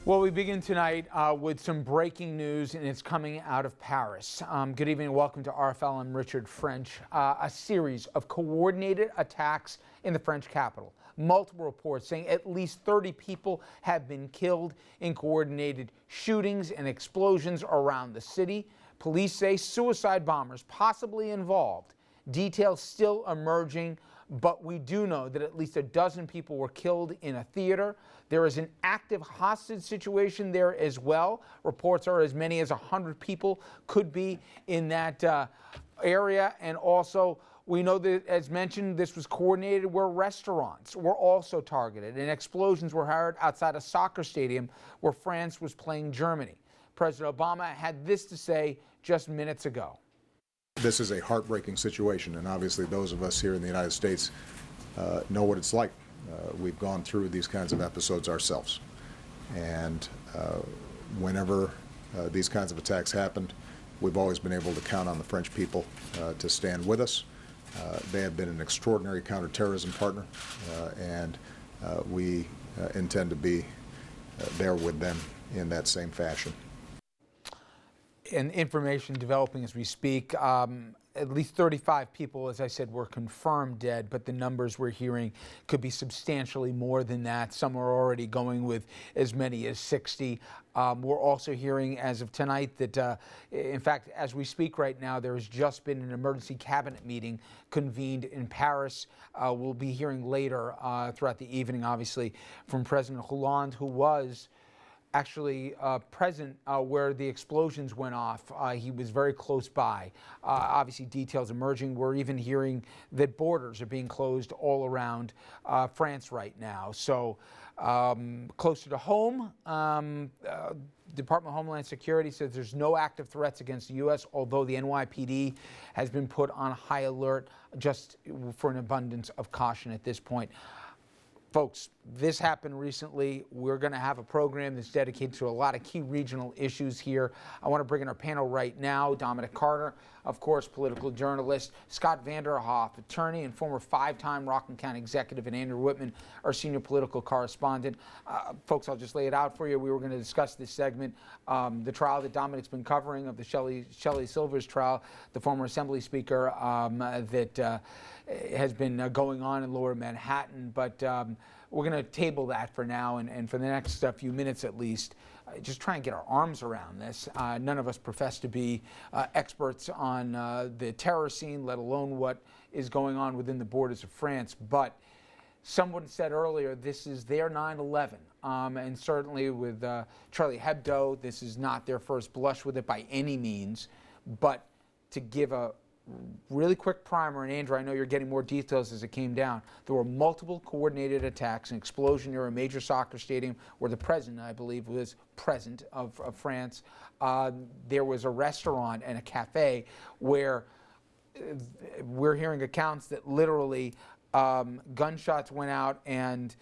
Well, we begin tonight with some breaking news, and it's coming out of Paris. Good evening and welcome to RFL. I'm Richard French. A series of coordinated attacks in the French capital. Multiple reports saying at least 30 people have been killed in coordinated shootings and explosions around the city. Police say suicide bombers possibly involved. Details still emerging, but we do know that at least a dozen people were killed in a theater. There is an active hostage situation there as well. Reports are as many as 100 people could be in that area. And also, we know that, as mentioned, this was coordinated where restaurants were also targeted, and explosions were heard outside a soccer stadium where France was playing Germany. President Obama had this to say just minutes ago. This is a heartbreaking situation, and obviously those of us here in the United States know what it's like. We've gone through these kinds of episodes ourselves, and whenever these kinds of attacks happened, we've always been able to count on the French people to stand with us. They have been an extraordinary counterterrorism partner, and we intend to be there with them in that same fashion. And information developing as we speak. At least 35 people, as I said, were confirmed dead, but the numbers we're hearing could be substantially more than that. Some are already going with as many as 60. We're also hearing as of tonight that, in fact, as we speak right now, there has just been an emergency cabinet meeting convened in Paris. We'll be hearing later throughout the evening, obviously, from President Hollande, who was actually present where the explosions went off. He was very close by. Obviously, details emerging. We're even hearing that borders are being closed all around France right now. So closer to home, Department of Homeland Security says there's no active threats against the U.S., although the NYPD has been put on high alert just for an abundance of caution at this point. Folks, this happened recently. We're going to have a program that's dedicated to a lot of key regional issues here. I want to bring in our panel right now. Dominic Carter, of course, political journalist. Scott Vanderhoff, attorney and former 5-time Rockland County executive. And Andrew Whitman, our senior political correspondent. Folks, I'll just lay it out for you. We were going to discuss this segment, the trial that Dominic's been covering of the Shelley Silvers trial, the former Assembly Speaker that has been going on in Lower Manhattan. But we're going to table that for now, and for the next few minutes at least, just try and get our arms around this. None of us profess to be experts on the terror scene, let alone what is going on within the borders of France. But someone said earlier, this is their 9/11. And certainly with Charlie Hebdo, this is not their first blush with it by any means. But to give a really quick primer, and Andrew, I know you're getting more details as it came down. There were multiple coordinated attacks, an explosion near a major soccer stadium where the president, I believe, was present of France. There was a restaurant and a cafe where we're hearing accounts that literally gunshots went out and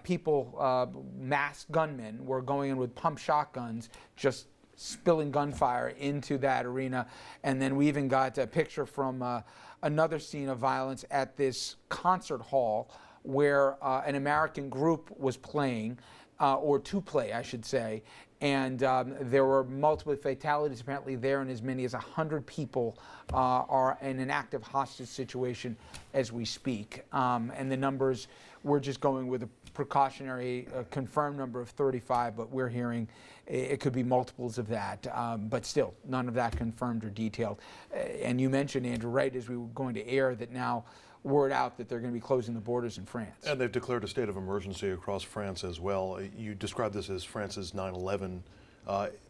people, masked gunmen, were going in with pump shotguns, just spilling gunfire into that arena. And then we even got a picture from another scene of violence at this concert hall where an American group was playing, or to play, I should say. And there were multiple fatalities apparently there, and as many as 100 people are in an active hostage situation as we speak. And the numbers, we're just going with a precautionary confirmed number of 35, but we're hearing it could be multiples of that, but still none of that confirmed or detailed. And you mentioned, Andrew, right as we were going to air, that now word out that they're going to be closing the borders in France. And they've declared a state of emergency across France as well. You described this as France's 9/11.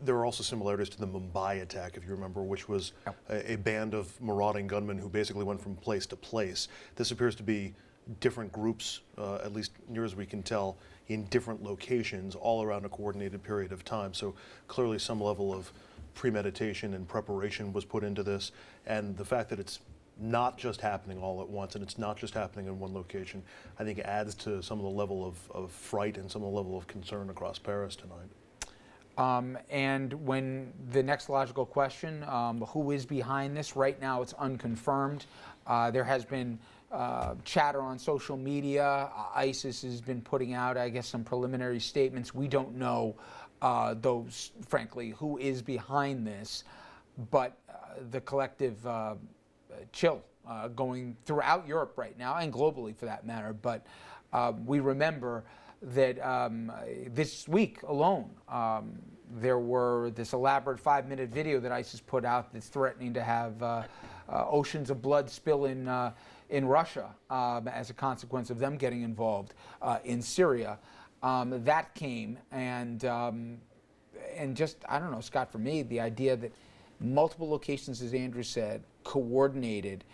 There are also similarities to the Mumbai attack, if you remember, which was a band of marauding gunmen who basically went from place to place. This appears to be different groups, at least near as we can tell, in different locations all around a coordinated period of time. So clearly some level of premeditation and preparation was put into this. And the fact that it's not just happening all at once and it's not just happening in one location, I think adds to some of the level of fright and some of the level of concern across Paris tonight. And when the next logical question, who is behind this? Right now it's unconfirmed. There has been chatter on social media. ISIS has been putting out, I guess, some preliminary statements. We don't know those, frankly, who is behind this, but the collective chill going throughout Europe right now, and globally for that matter. But we remember that this week alone, there were this elaborate 5-minute video that ISIS put out that's threatening to have oceans of blood spill in Russia as a consequence of them getting involved in Syria. That came, and just, I don't know, Scott, for me, the idea that multiple locations, as Andrew said, coordinated,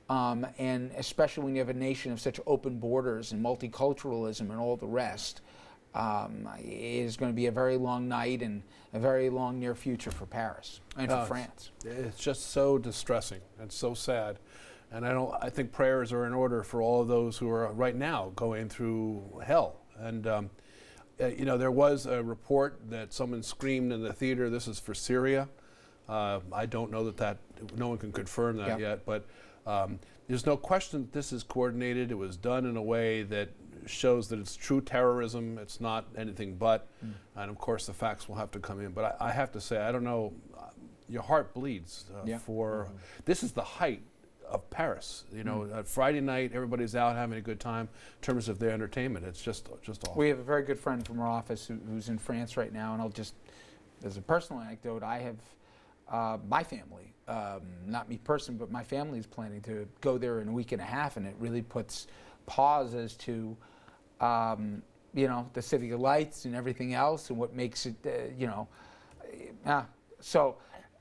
and especially when you have a nation of such open borders and multiculturalism and all the rest, it is going to be a very long night and a very long near future for Paris and for France. It's just so distressing and so sad. And I think prayers are in order for all of those who are right now going through hell. And there was a report that someone screamed in the theater, "This is for Syria." I don't know that no one can confirm that yet, but there's no question that this is coordinated. It was done in a way that shows that it's true terrorism. It's not anything but. And of course, the facts will have to come in. But I have to say, I don't know, your heart bleeds for, this is the height of Paris. Friday night, everybody's out having a good time in terms of their entertainment. It's just awful. We have a very good friend from our office who's in France right now, and I'll just, as a personal anecdote, I have my family, not me personally, but my family is planning to go there in a week and a half, and it really puts pause as to, the city lights and everything else, and what makes it, So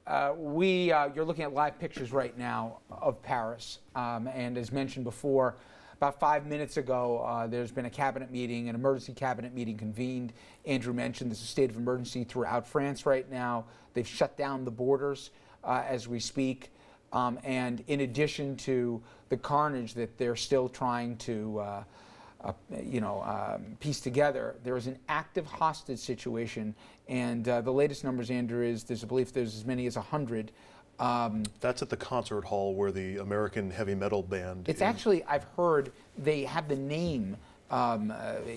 you're looking at live pictures right now of Paris, and as mentioned before, about 5 minutes ago, there's been a cabinet meeting, an emergency cabinet meeting convened. Andrew mentioned there's a state of emergency throughout France right now. They've shut down the borders as we speak. And in addition to the carnage that they're still trying to piece together, there is an active hostage situation. And the latest numbers, Andrew, is there's a belief there's as many as 100. That's at the concert hall where the American heavy metal band. It's actually, I've heard they have the name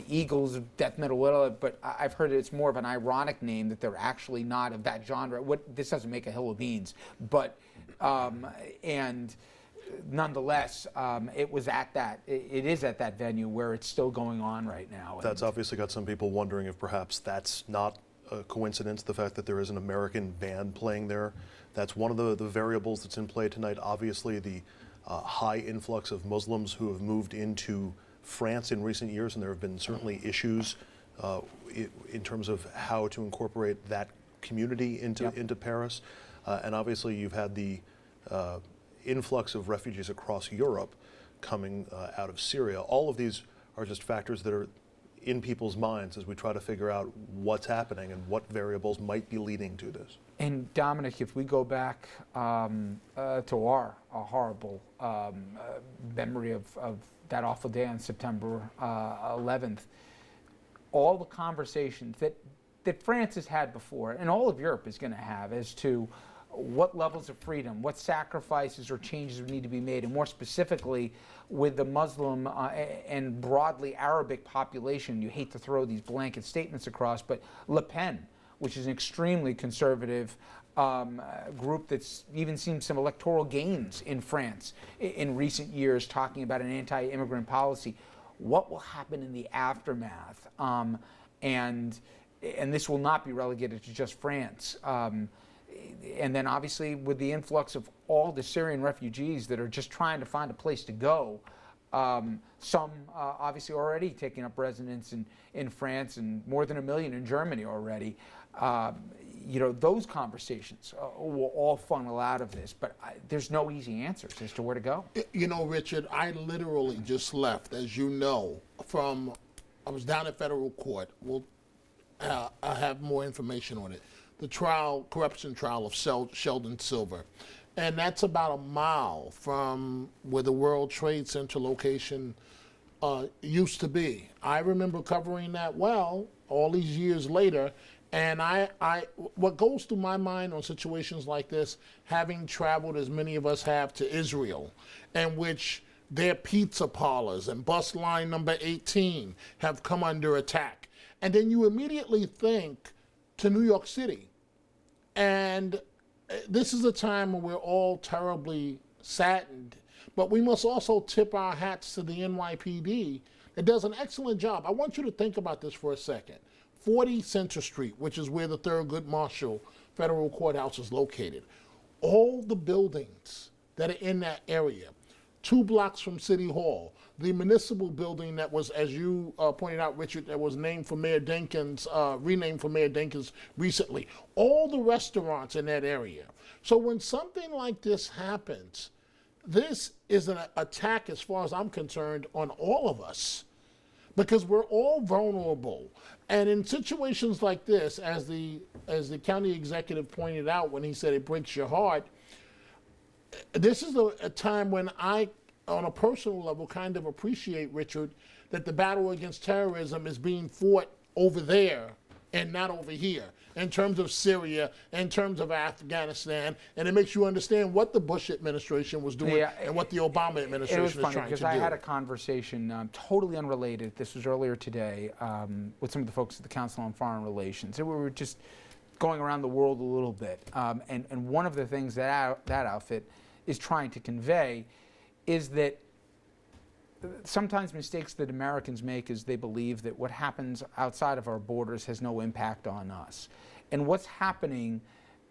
Eagles of death metal, whatever, but I've heard it's more of an ironic name, that they're actually not of that genre. This doesn't make a hill of beans, but and nonetheless, it was at that. It is at that venue where it's still going on right now. That's obviously got some people wondering if perhaps that's not a coincidence, the fact that there is an American band playing there. That's one of the variables that's in play tonight. Obviously, the high influx of Muslims who have moved into France in recent years, and there have been certainly issues in terms of how to incorporate that community into Paris. And obviously, you've had the influx of refugees across Europe coming out of Syria. All of these are just factors that are in people's minds as we try to figure out what's happening and what variables might be leading to this. And Dominic, if we go back to our horrible memory of that awful day on September 11th, all the conversations that France has had before, and all of Europe is going to have, as to what levels of freedom, what sacrifices or changes would need to be made, and more specifically with the Muslim and broadly Arabic population. You hate to throw these blanket statements across, but Le Pen, which is an extremely conservative group that's even seen some electoral gains in France in recent years, talking about an anti-immigrant policy. What will happen in the aftermath? And this will not be relegated to just France. And then obviously with the influx of all the Syrian refugees that are just trying to find a place to go, some obviously already taking up residence in France, and more than 1 million in Germany already. Those conversations will all funnel out of this, but there's no easy answers as to where to go. Richard, I literally just left, as you know, I was down at federal court. I have more information on it. The corruption trial of Sheldon Silver. And that's about a mile from where the World Trade Center location used to be. I remember covering that well all these years later. And what goes through my mind on situations like this, having traveled as many of us have to Israel, in which their pizza parlors and bus line number 18 have come under attack. And then you immediately think to New York City. And this is a time when we're all terribly saddened, but we must also tip our hats to the NYPD that does an excellent job. I want you to think about this for a second. 40 Center Street, which is where the Thurgood Marshall Federal Courthouse is located. All the buildings that are in that area, 2 blocks from City Hall, the municipal building that was, as you pointed out, Richard, that was named for Mayor Dinkins, renamed for Mayor Dinkins recently, all the restaurants in that area. So when something like this happens, this is an attack, as far as I'm concerned, on all of us, because we're all vulnerable. And in situations like this, as the county executive pointed out when he said it breaks your heart, this is a time when I, on a personal level, kind of appreciate, Richard, that the battle against terrorism is being fought over there and not over here, in terms of Syria, in terms of Afghanistan, and it makes you understand what the Bush administration was doing and what the Obama administration is trying to do. It was funny because I had a conversation, totally unrelated, this was earlier today, with some of the folks at the Council on Foreign Relations. And we were just going around the world a little bit. And one of the things that that outfit is trying to convey is that sometimes mistakes that Americans make is they believe that what happens outside of our borders has no impact on us. And what's happening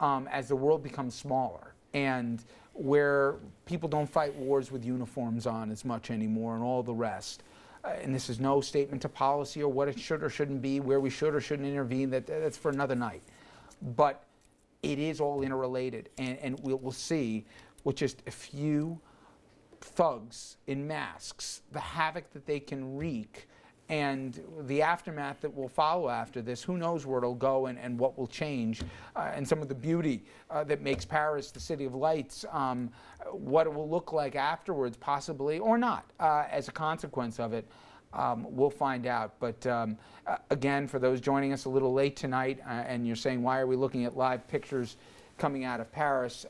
as the world becomes smaller and where people don't fight wars with uniforms on as much anymore and all the rest. And this is no statement to policy or what it should or shouldn't be, where we should or shouldn't intervene, that's for another night. But it is all interrelated, and we'll see with just a few thugs in masks, the havoc that they can wreak, and the aftermath that will follow after this. Who knows where it'll go and what will change, and some of the beauty that makes Paris the city of lights, what it will look like afterwards, possibly, or not, as a consequence of it. We'll find out. But again, for those joining us a little late tonight, and you're saying, why are we looking at live pictures coming out of Paris?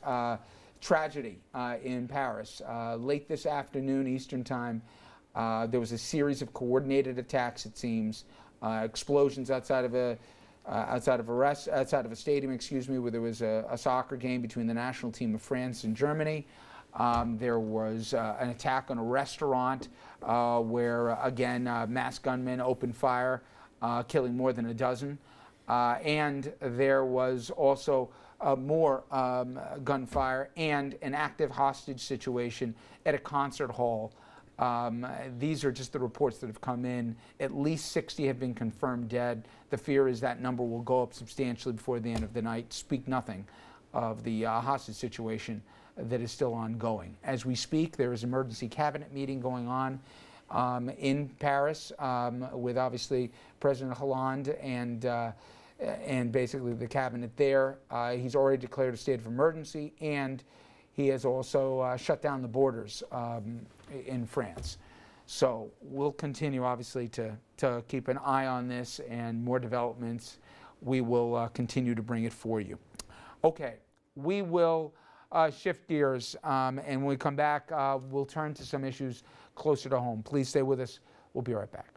Tragedy in Paris. Late this afternoon, Eastern Time, there was a series of coordinated attacks, it seems, explosions outside of a stadium, excuse me, where there was a soccer game between the national team of France and Germany. There was an attack on a restaurant where, again, masked gunmen opened fire, killing more than a dozen. And there was also more gunfire and an active hostage situation at a concert hall. These are just the reports that have come in. At least 60 have been confirmed dead. The fear is that number will go up substantially before the end of the night. Speak nothing of the hostage situation that is still ongoing. As we speak, there is an emergency cabinet meeting going on in Paris with obviously President Hollande and basically the cabinet there. He's already declared a state of emergency, and he has also shut down the borders in France. So we'll continue, obviously, to keep an eye on this, and more developments, we will continue to bring it for you. Okay, we will shift gears, and when we come back, we'll turn to some issues closer to home. Please stay with us. We'll be right back.